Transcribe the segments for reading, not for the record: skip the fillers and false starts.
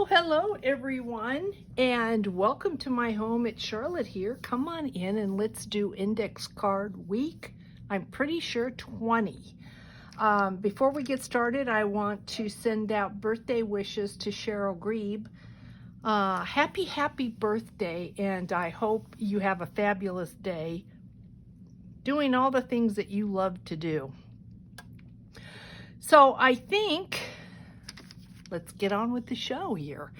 Hello everyone, and welcome to my home. It's Charlotte here. Come on in and let's do index card week. I'm pretty sure 20. Before we get started, I want to send out birthday wishes to Cheryl Grebe. Happy birthday, and I hope you have a fabulous day doing all the things that you love to do. So I think let's get on with the show here.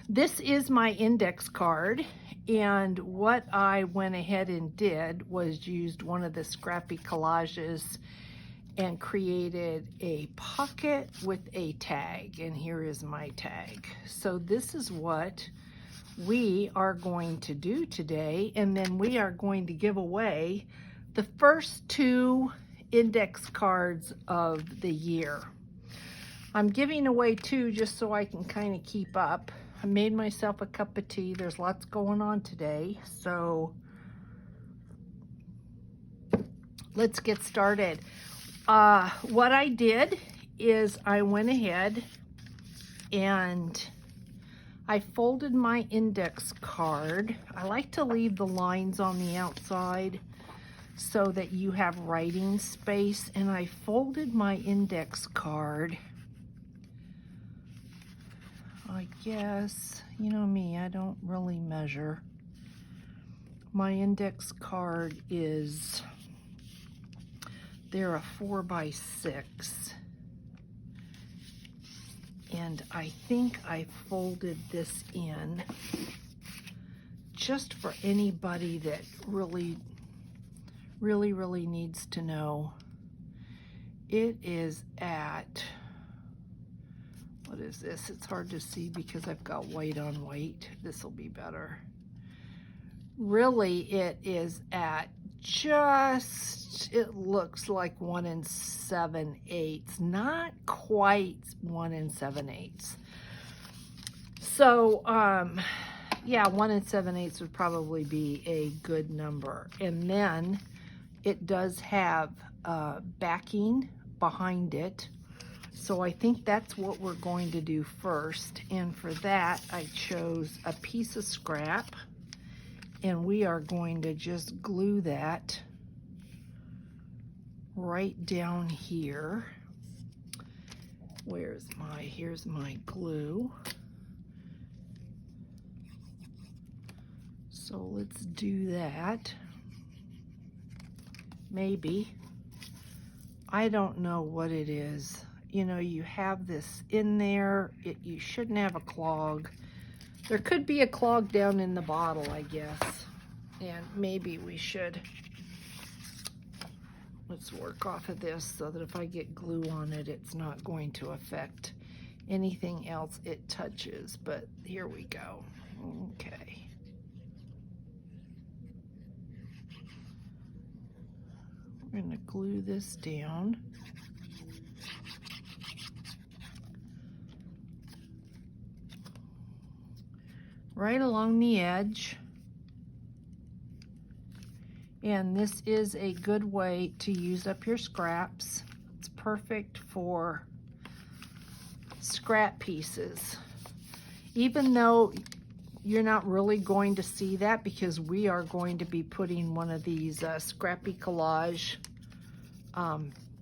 This is my index card, and what I went ahead and did was used one of the scrappy collages and created a pocket with a tag, and here is my tag. So this is what we are going to do today, and then we are going to give away the first 2 index cards of the year. I'm giving away 2 just so I can kind of keep up. I made myself a cup of tea. There's lots going on today, so let's get started. What I did is I went ahead and I folded my index card. I like to leave the lines on the outside so that you have writing space, and I folded my index card. I guess, you know me, I don't really measure. My index card is, they're a 4x6. And I think I folded this in just for anybody that really needs to know. It is at, what is this? It's hard to see because I've got white on white. This will be better. Really, it is at just, it looks like 1 7/8. Not quite 1 7/8. So, yeah, 1 7/8 would probably be a good number. And then it does have backing behind it. So I think that's what we're going to do first. And for that, I chose a piece of scrap. And we are going to just glue that right down here. Here's my glue. So let's do that. Maybe. I don't know what it is. You know, you have this in there. You shouldn't have a clog. There could be a clog down in the bottle, I guess. And maybe we should. Let's work off of this so that if I get glue on it, it's not going to affect anything else it touches. But here we go. Okay. We're going to glue this down. Right along the edge. And this is a good way to use up your scraps. It's perfect for scrap pieces. Even though you're not really going to see that because we are going to be putting one of these scrappy collage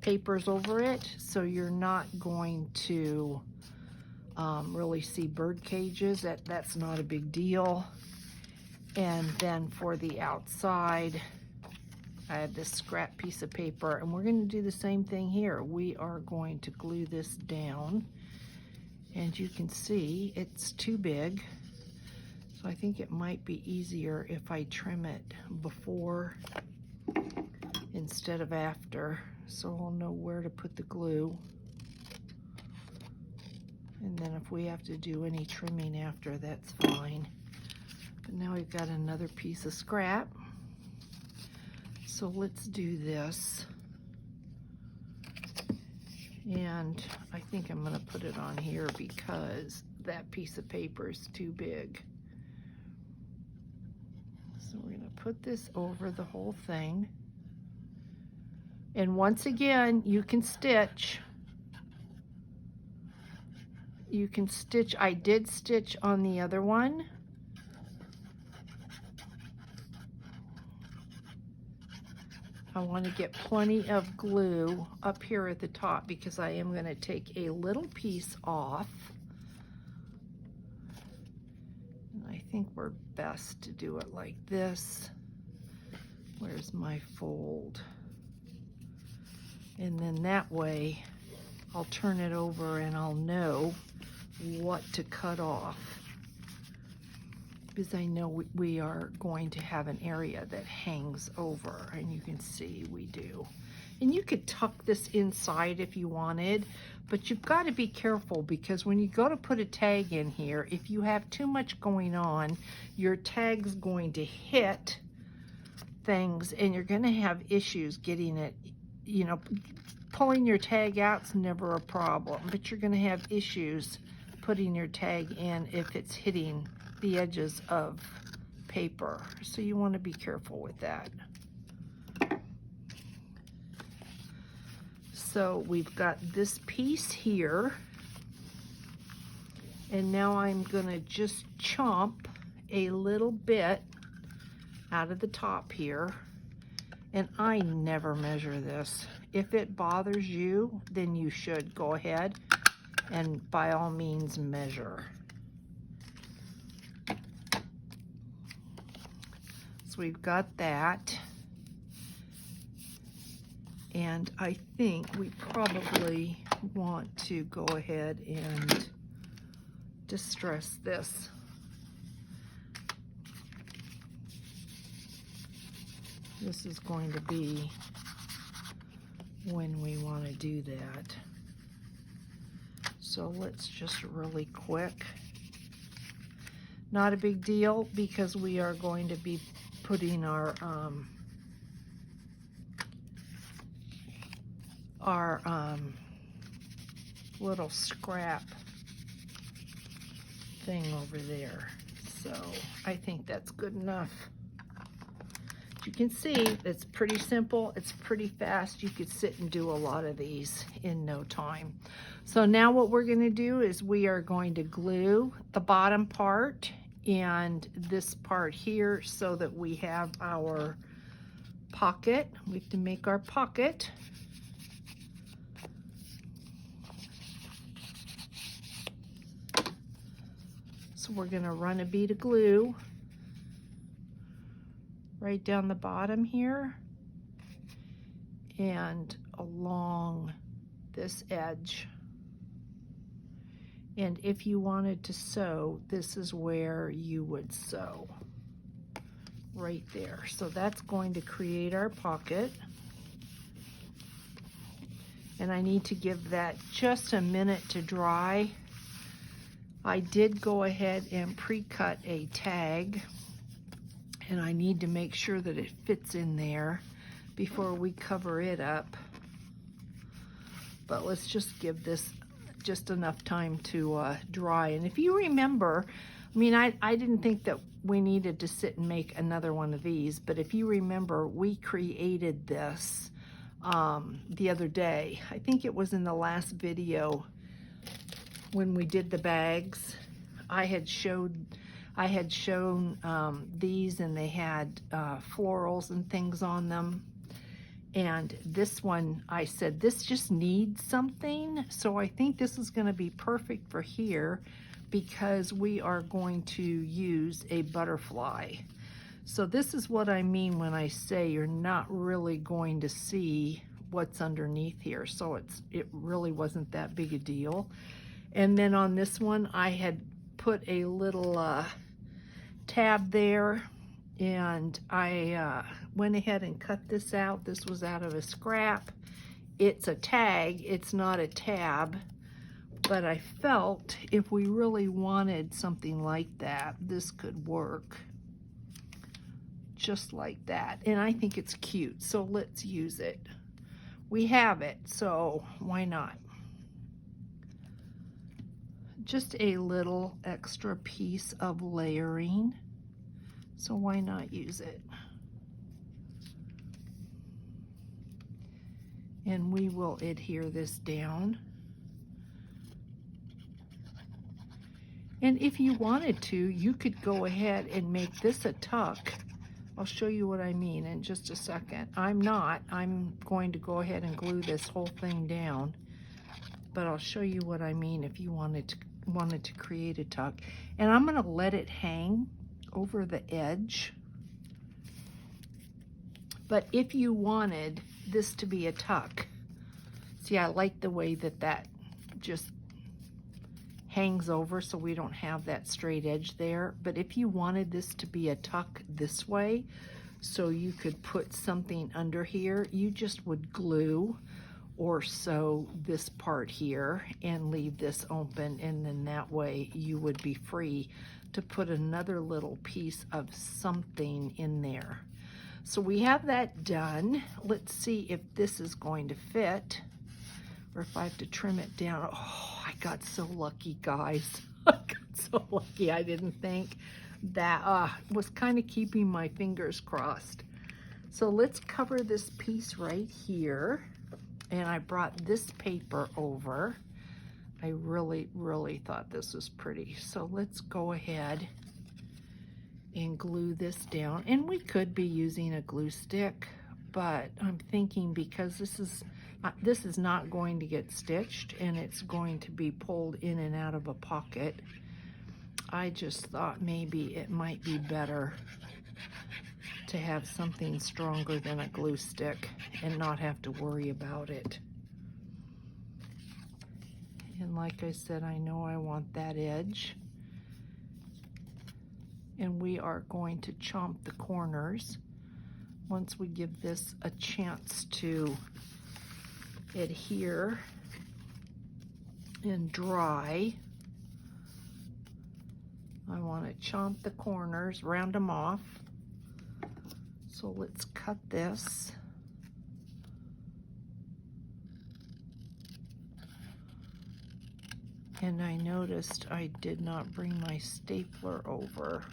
papers over it, so you're not going to really see bird cages. That's not a big deal. And then for the outside, I have this scrap piece of paper, and we're going to do the same thing here. We are going to glue this down, and you can see it's too big. So I think it might be easier if I trim it before instead of after, so I'll know where to put the glue. And then if we have to do any trimming after, that's fine. But now we've got another piece of scrap. So let's do this. And I think I'm going to put it on here because that piece of paper is too big. So we're going to put this over the whole thing. And once again, you can stitch. You can stitch, I did stitch on the other one. I want to get plenty of glue up here at the top because I am going to take a little piece off. And I think we're best to do it like this. Where's my fold? And then that way I'll turn it over and I'll know what to cut off. Because I know we are going to have an area that hangs over, and you can see we do. And you could tuck this inside if you wanted, but you've got to be careful because when you go to put a tag in here, if you have too much going on, your tag's going to hit things and you're going to have issues getting it, you know, pulling your tag out's never a problem, but you're going to have issues putting your tag in if it's hitting the edges of paper. So you want to be careful with that. So we've got this piece here, and now I'm gonna just chomp a little bit out of the top here, and I never measure this. If it bothers you, then you should go ahead and by all means measure. We've got that, and I think we probably want to go ahead and distress this. This is going to be when we want to do that. So let's just really quick. Not a big deal because we are going to be putting our little scrap thing over there. So I think that's good enough. You can see it's pretty simple, it's pretty fast. You could sit and do a lot of these in no time. So now what we're going to do is we are going to glue the bottom part and this part here so that we have our pocket. We have to make our pocket. So we're going to run a bead of glue right down the bottom here and along this edge. And if you wanted to sew, this is where you would sew, right there. So that's going to create our pocket. And I need to give that just a minute to dry. I did go ahead and pre-cut a tag, and I need to make sure that it fits in there before we cover it up. But let's just give this just enough time to dry. And if you remember, I mean, I didn't think that we needed to sit and make another one of these, but if you remember, we created this the other day. I think it was in the last video when we did the bags. I had shown these, and they had florals and things on them. And this one, I said, this just needs something. So I think this is going to be perfect for here because we are going to use a butterfly. So this is what I mean when I say you're not really going to see what's underneath here. So it really wasn't that big a deal. And then on this one, I had put a little tab there, and I went ahead and cut this out. This was out of a scrap. It's a tag, it's not a tab, but I felt if we really wanted something like that, this could work just like that. And I think it's cute, so let's use it. We have it, so why not? Just a little extra piece of layering, so why not use it? And we will adhere this down And if you wanted to, you could go ahead and make this a tuck. I'll show you what I mean in just a second. I'm going to go ahead and glue this whole thing down, but I'll show you what I mean if you wanted to create a tuck. And I'm gonna let it hang over the edge. But if you wanted this to be a tuck, see, I like the way that just hangs over so we don't have that straight edge there. But if you wanted this to be a tuck this way, so you could put something under here, you just would glue or sew this part here and leave this open, and then that way you would be free to put another little piece of something in there. So we have that done. Let's see if this is going to fit, or if I have to trim it down. Oh, I got so lucky, guys. I got so lucky. I didn't think that was kind of keeping my fingers crossed. So let's cover this piece right here. And I brought this paper over. I really, really thought this was pretty. So let's go ahead and glue this down. And we could be using a glue stick, but I'm thinking because this is not going to get stitched and it's going to be pulled in and out of a pocket, I just thought maybe it might be better to have something stronger than a glue stick and not have to worry about it. And like I said, I know I want that edge. And we are going to chomp the corners once we give this a chance to adhere and dry. I want to chomp the corners, round them off. So let's cut this. And I noticed I did not bring my stapler over.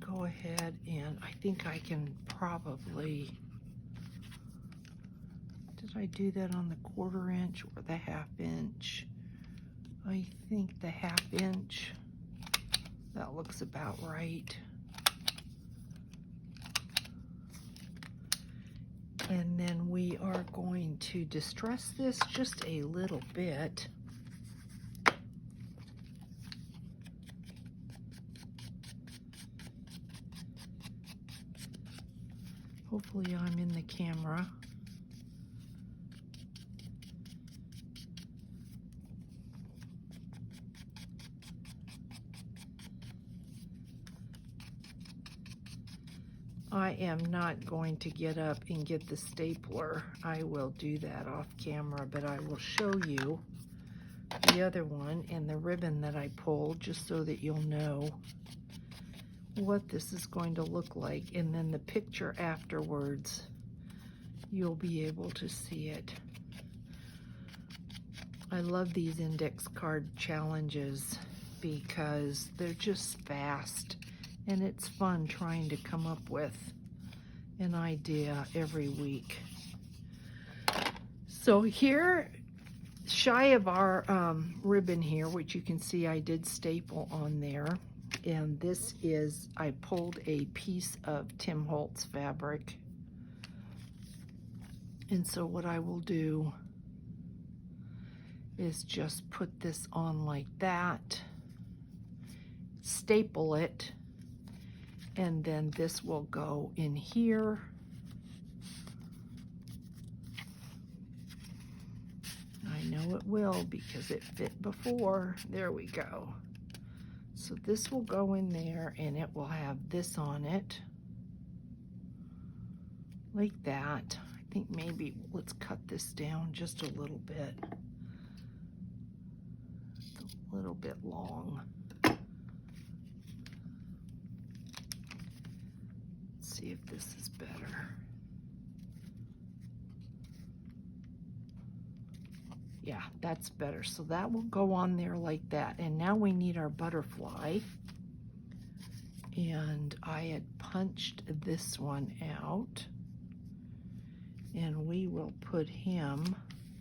Go ahead, and I think I can probably, did I do that on the 1/4 inch or the 1/2 inch? I think the 1/2 inch, that looks about right. And then we are going to distress this just a little bit. Hopefully I'm in the camera. I am not going to get up and get the stapler. I will do that off camera, but I will show you the other one and the ribbon that I pulled just so that you'll know what this is going to look like, and then the picture afterwards you'll be able to see it. I love these index card challenges because they're just fast and it's fun trying to come up with an idea every week. So here, shy of our ribbon here, which you can see I did staple on there, and this is, I pulled a piece of Tim Holtz fabric. And so what I will do is just put this on like that, staple it, and then this will go in here. I know it will because it fit before. There we go. So this will go in there and it will have this on it, like that. I think maybe let's cut this down just a little bit. It's a little bit long. Let's see if this is better. Yeah, that's better. So that will go on there like that. And now we need our butterfly. And I had punched this one out. And we will put him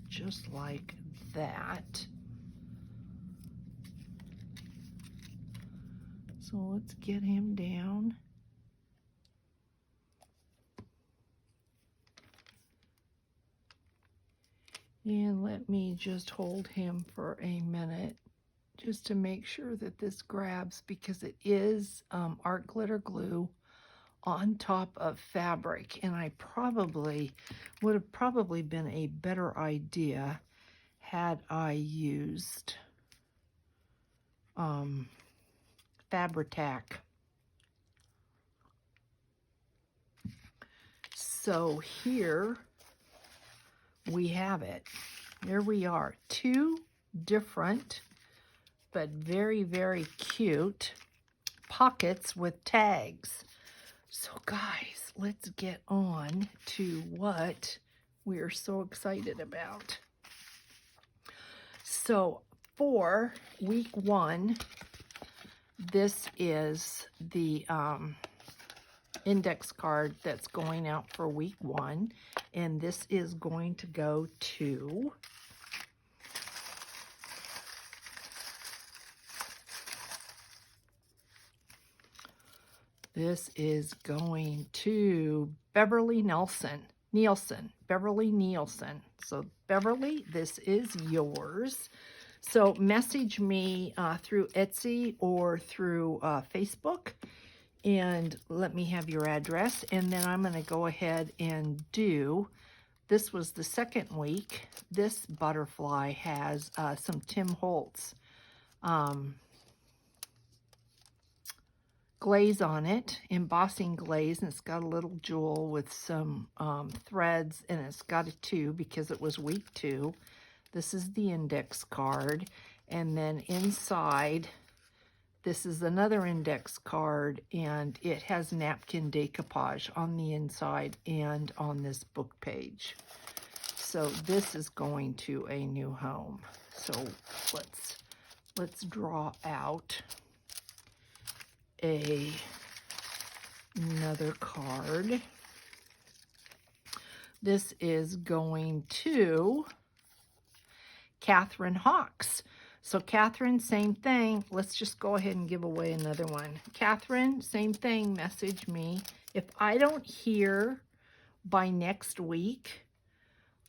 just like that. So let's get him down. And let me just hold him for a minute just to make sure that this grabs, because it is art glitter glue on top of fabric, and I probably would have probably been a better idea had I used Fabri-Tac. So here we have it. There we are. Two different but very, very cute pockets with tags. So guys, let's get on to what we're so excited about. So for week 1, this is the index card that's going out for week 1, and this is going to go to Beverly Nielsen. So Beverly, this is yours. So message me through Etsy or through Facebook, and let me have your address. And then I'm going to go ahead and do, this was the second week. This butterfly has some Tim Holtz glaze on it, embossing glaze, and it's got a little jewel with some threads, and it's got a 2 because it was week 2. This is the index card, and then inside, this is another index card, and it has napkin decoupage on the inside and on this book page. So this is going to a new home. So let's draw out another card. This is going to Catherine Hawks. So Catherine, same thing. Let's just go ahead and give away another one. Catherine, same thing. Message me. If I don't hear by next week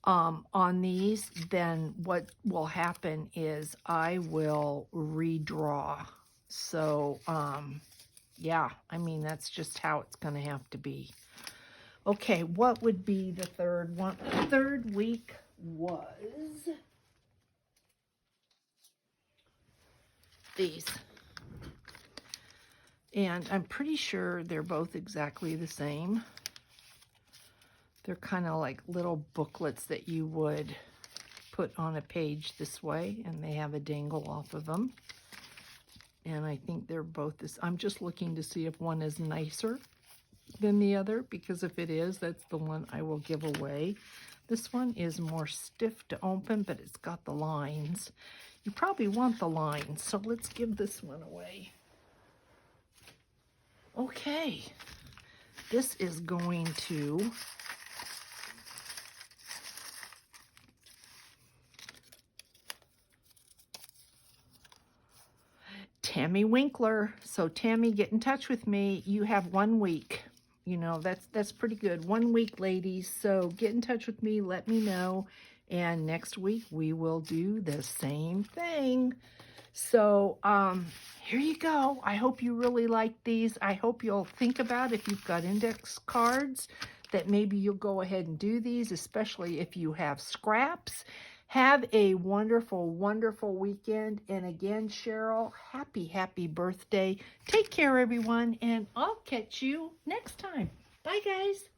on these, then what will happen is I will redraw. So, yeah, I mean, that's just how it's going to have to be. Okay, what would be the third one? The third week was these. And I'm pretty sure they're both exactly the same. They're kind of like little booklets that you would put on a page this way, and they have a dangle off of them. And I think they're both this. I'm just looking to see if one is nicer than the other, because if it is, that's the one I will give away. This one is more stiff to open, but it's got the lines. You probably want the lines, so let's give this one away. Okay, this is going to Tammy Winkler. So Tammy, get in touch with me. You have 1 week. You know, that's pretty good. 1 week, ladies. So get in touch with me. Let me know. And next week we will do the same thing. So here you go. I hope you really like these. I hope you'll think about, if you've got index cards, that maybe you'll go ahead and do these, especially if you have scraps. Have a wonderful, wonderful weekend. And again, Cheryl, happy birthday. Take care, everyone, and I'll catch you next time. Bye, guys.